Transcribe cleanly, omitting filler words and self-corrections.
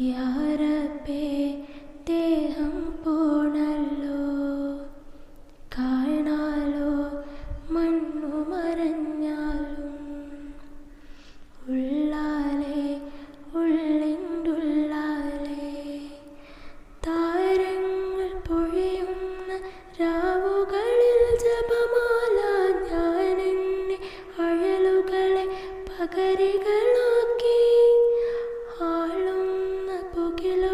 യാരബേ ദേഹം പോണല്ലോ കാണാലോ മണ്ണു മറഞ്ഞാലും ഉള്ളാലെ ഉള്ളിൻ്റുള്ളാലെ താരങ്ങൾ പൊഴിയുന്ന രാവുകളിൽ ജപമാല ഞാനെന്നെ അഴലുകളെ പകരികളാക്കി ആളുന്ന പുകിലോ